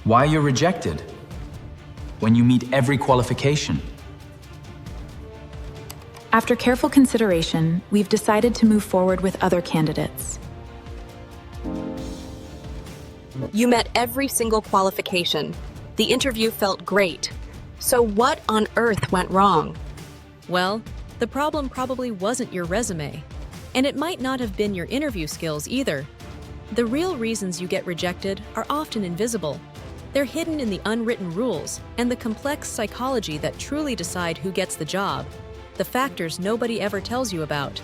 Why you're rejected when you meet every qualification. After careful consideration, we've decided to move forward with other candidates. You met every single qualification. The interview felt great. So what on earth went wrong? Well, the problem probably wasn't your resume, and it might not have been your interview skills either. The real reasons you get rejected are often invisible. They're hidden in the unwritten rules and the complex psychology that truly decide who gets the job, the factors nobody ever tells you about.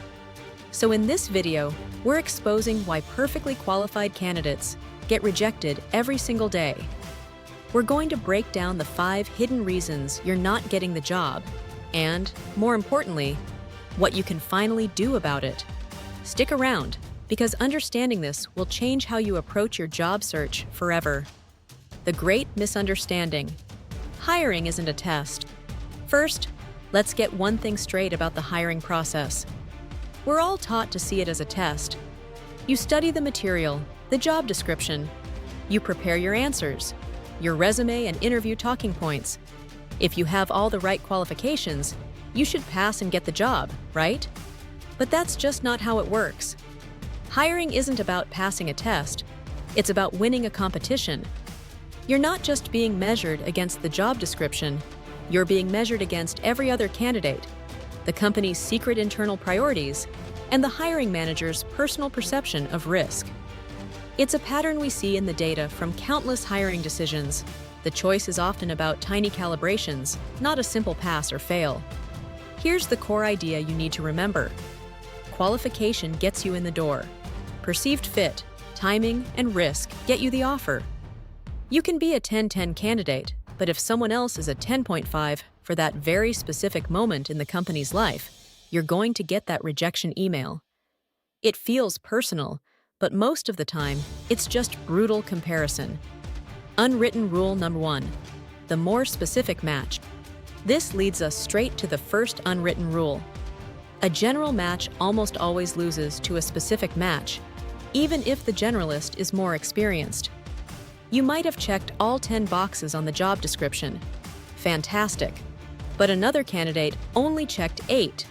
So in this video, we're exposing why perfectly qualified candidates get rejected every single day. We're going to break down the 5 hidden reasons you're not getting the job, and, more importantly, what you can finally do about it. Stick around, because understanding this will change how you approach your job search forever. The great misunderstanding. Hiring isn't a test. First, let's get one thing straight about the hiring process. We're all taught to see it as a test. You study the material, the job description. You prepare your answers, your resume and interview talking points. If you have all the right qualifications, you should pass and get the job, right? But that's just not how it works. Hiring isn't about passing a test. It's about winning a competition. You're not just being measured against the job description, you're being measured against every other candidate, the company's secret internal priorities, and the hiring manager's personal perception of risk. It's a pattern we see in the data from countless hiring decisions. The choice is often about tiny calibrations, not a simple pass or fail. Here's the core idea you need to remember. Qualification gets you in the door. Perceived fit, timing, and risk get you the offer. You can be a 10-10 candidate, but if someone else is a 10.5 for that very specific moment in the company's life, you're going to get that rejection email. It feels personal, but most of the time, it's just brutal comparison. Unwritten rule number 1, the more specific match. This leads us straight to the first unwritten rule. A general match almost always loses to a specific match, even if the generalist is more experienced. You might have checked all 10 boxes on the job description. Fantastic. But another candidate only checked 8.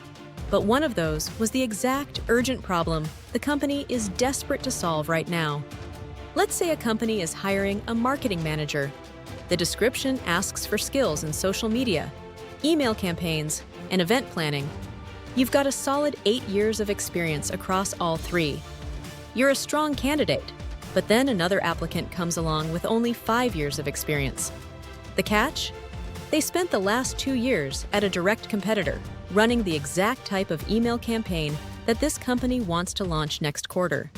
But one of those was the exact urgent problem the company is desperate to solve right now. Let's say a company is hiring a marketing manager. The description asks for skills in social media, email campaigns, and event planning. You've got a solid 8 years of experience across all 3. You're a strong candidate, but then another applicant comes along with only 5 years of experience. The catch? They spent the last 2 years at a direct competitor, running the exact type of email campaign that this company wants to launch next quarter.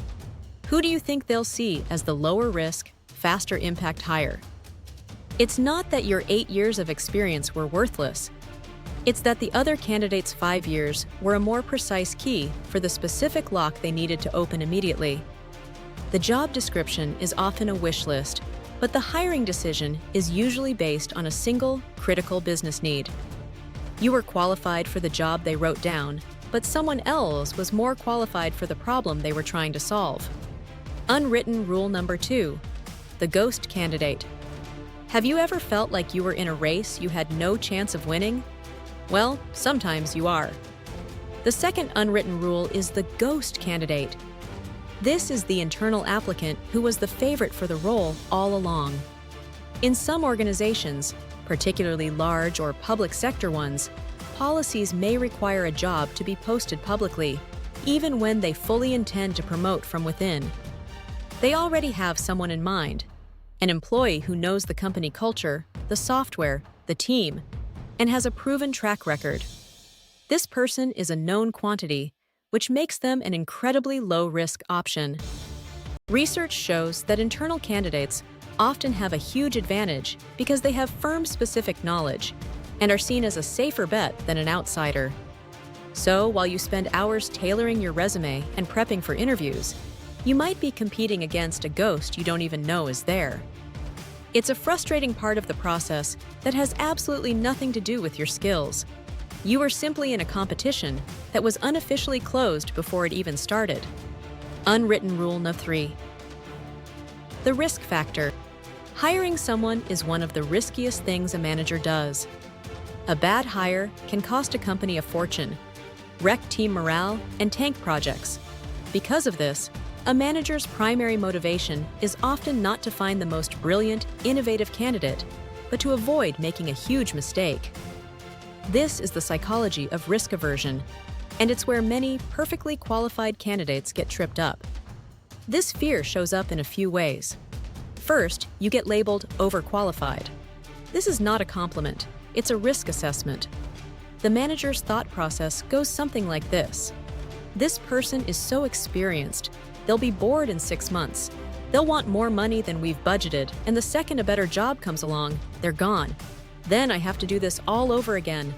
Who do you think they'll see as the lower risk, faster impact hire? It's not that your 8 years of experience were worthless. It's that the other candidate's 5 years were a more precise key for the specific lock they needed to open immediately. The job description is often a wish list, but the hiring decision is usually based on a single, critical business need. You were qualified for the job they wrote down, but someone else was more qualified for the problem they were trying to solve. Unwritten rule number 2, the ghost candidate. Have you ever felt like you were in a race you had no chance of winning? Well, sometimes you are. The second unwritten rule is the ghost candidate. This is the internal applicant who was the favorite for the role all along. In some organizations, particularly large or public sector ones, policies may require a job to be posted publicly, even when they fully intend to promote from within. They already have someone in mind, an employee who knows the company culture, the software, the team, and has a proven track record. This person is a known quantity, which makes them an incredibly low-risk option. Research shows that internal candidates often have a huge advantage because they have firm-specific knowledge and are seen as a safer bet than an outsider. So, while you spend hours tailoring your resume and prepping for interviews, you might be competing against a ghost you don't even know is there. It's a frustrating part of the process that has absolutely nothing to do with your skills. You were simply in a competition that was unofficially closed before it even started. Unwritten rule number 3. The risk factor. Hiring someone is one of the riskiest things a manager does. A bad hire can cost a company a fortune, wreck team morale, and tank projects. Because of this, a manager's primary motivation is often not to find the most brilliant, innovative candidate, but to avoid making a huge mistake. This is the psychology of risk aversion, and it's where many perfectly qualified candidates get tripped up. This fear shows up in a few ways. First, you get labeled overqualified. This is not a compliment, it's a risk assessment. The manager's thought process goes something like this. This person is so experienced, they'll be bored in 6 months. They'll want more money than we've budgeted, and the second a better job comes along, they're gone. Then I have to do this all over again.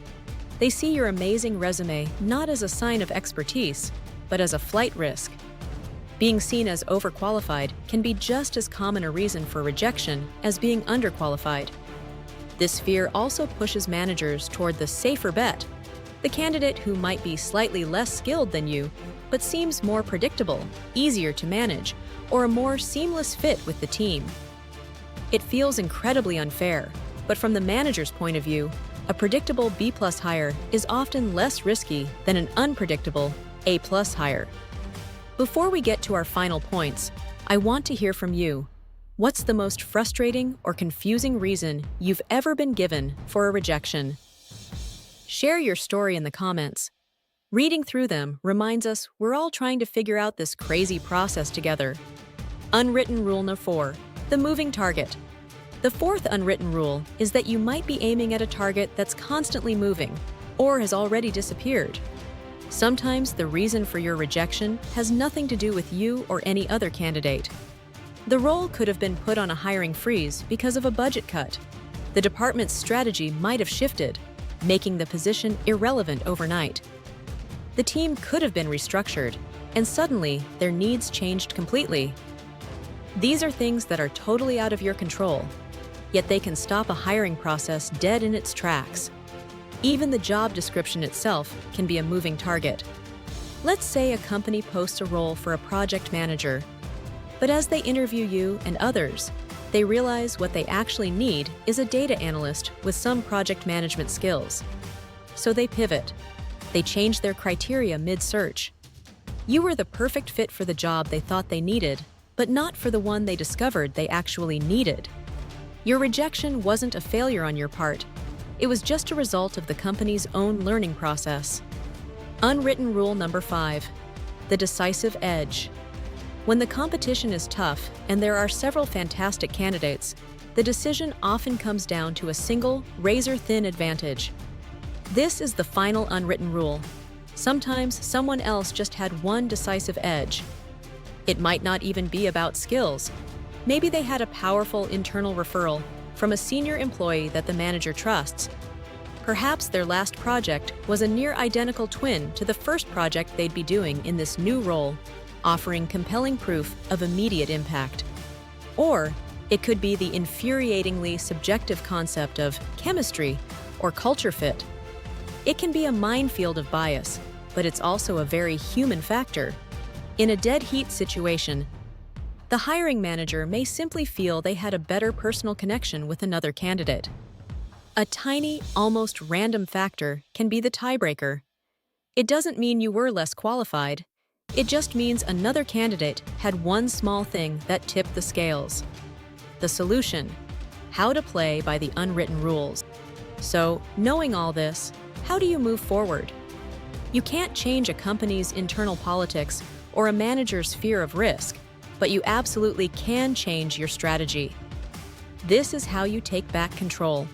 They see your amazing resume not as a sign of expertise, but as a flight risk. Being seen as overqualified can be just as common a reason for rejection as being underqualified. This fear also pushes managers toward the safer bet, the candidate who might be slightly less skilled than you, but seems more predictable, easier to manage, or a more seamless fit with the team. It feels incredibly unfair, but from the manager's point of view, a predictable B+ hire is often less risky than an unpredictable A+ hire. Before we get to our final points, I want to hear from you. What's the most frustrating or confusing reason you've ever been given for a rejection? Share your story in the comments. Reading through them reminds us we're all trying to figure out this crazy process together. Unwritten rule number 4, the moving target. The fourth unwritten rule is that you might be aiming at a target that's constantly moving or has already disappeared. Sometimes the reason for your rejection has nothing to do with you or any other candidate. The role could have been put on a hiring freeze because of a budget cut. The department's strategy might have shifted, making the position irrelevant overnight. The team could have been restructured, and suddenly their needs changed completely. These are things that are totally out of your control, yet they can stop a hiring process dead in its tracks. Even the job description itself can be a moving target. Let's say a company posts a role for a project manager, but as they interview you and others, they realize what they actually need is a data analyst with some project management skills. So they pivot. They change their criteria mid-search. You were the perfect fit for the job they thought they needed, but not for the one they discovered they actually needed. Your rejection wasn't a failure on your part. It was just a result of the company's own learning process. Unwritten rule number 5, the decisive edge. When the competition is tough and there are several fantastic candidates, the decision often comes down to a single, razor-thin advantage. This is the final unwritten rule. Sometimes someone else just had one decisive edge. It might not even be about skills. Maybe they had a powerful internal referral from a senior employee that the manager trusts. Perhaps their last project was a near-identical twin to the first project they'd be doing in this new role, offering compelling proof of immediate impact. Or it could be the infuriatingly subjective concept of chemistry or culture fit. It can be a minefield of bias, but it's also a very human factor. In a dead heat situation, the hiring manager may simply feel they had a better personal connection with another candidate. A tiny, almost random factor can be the tiebreaker. It doesn't mean you were less qualified. It just means another candidate had one small thing that tipped the scales. The solution: how to play by the unwritten rules. So, knowing all this, how do you move forward? You can't change a company's internal politics or a manager's fear of risk, but you absolutely can change your strategy. This is how you take back control.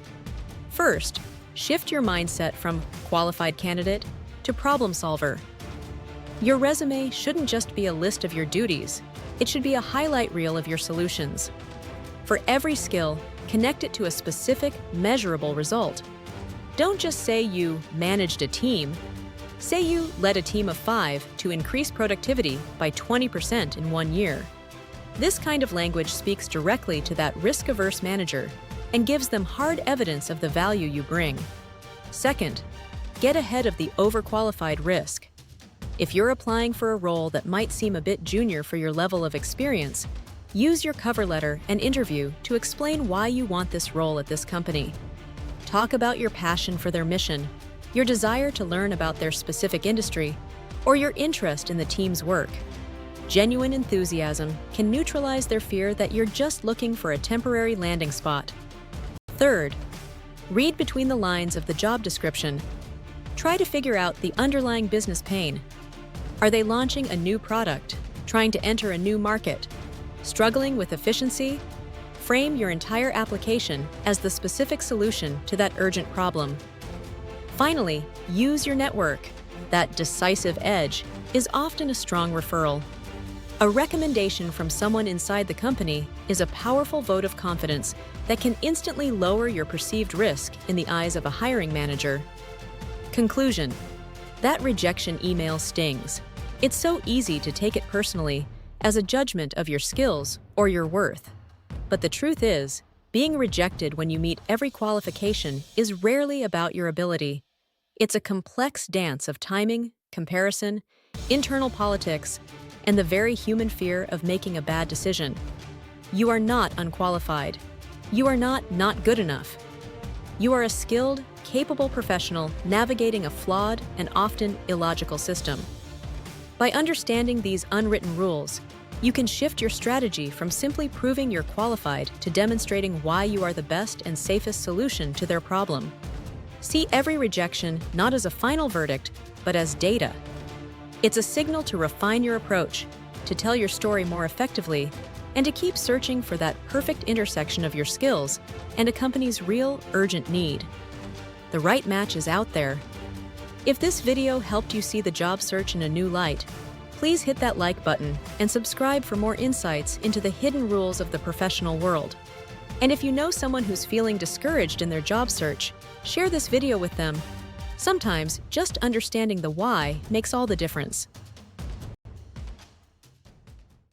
First, shift your mindset from qualified candidate to problem solver. Your resume shouldn't just be a list of your duties. It should be a highlight reel of your solutions. For every skill, connect it to a specific, measurable result. Don't just say you managed a team. Say you led a team of 5 to increase productivity by 20% in 1 year. This kind of language speaks directly to that risk-averse manager and gives them hard evidence of the value you bring. Second, get ahead of the overqualified risk. If you're applying for a role that might seem a bit junior for your level of experience, Use your cover letter and interview to explain why you want this role at this company. Talk about your passion for their mission, your desire to learn about their specific industry, or your interest in the team's work. Genuine enthusiasm can neutralize their fear that you're just looking for a temporary landing spot. Third, read between the lines of the job description. Try to figure out the underlying business pain. Are they launching a new product, trying to enter a new market, struggling with efficiency? Frame your entire application as the specific solution to that urgent problem. Finally, use your network. That decisive edge is often a strong referral. A recommendation from someone inside the company is a powerful vote of confidence that can instantly lower your perceived risk in the eyes of a hiring manager. Conclusion: that rejection email stings. It's so easy to take it personally, as a judgment of your skills or your worth. But the truth is, being rejected when you meet every qualification is rarely about your ability. It's a complex dance of timing, comparison, internal politics, and the very human fear of making a bad decision. You are not unqualified. You are not good enough. You are a skilled, capable professional navigating a flawed and often illogical system. By understanding these unwritten rules, you can shift your strategy from simply proving you're qualified to demonstrating why you are the best and safest solution to their problem. See every rejection not as a final verdict, but as data. It's a signal to refine your approach, to tell your story more effectively, and to keep searching for that perfect intersection of your skills and a company's real, urgent need. The right match is out there. If this video helped you see the job search in a new light, please hit that like button and subscribe for more insights into the hidden rules of the professional world. And if you know someone who's feeling discouraged in their job search, share this video with them. Sometimes, just understanding the why makes all the difference.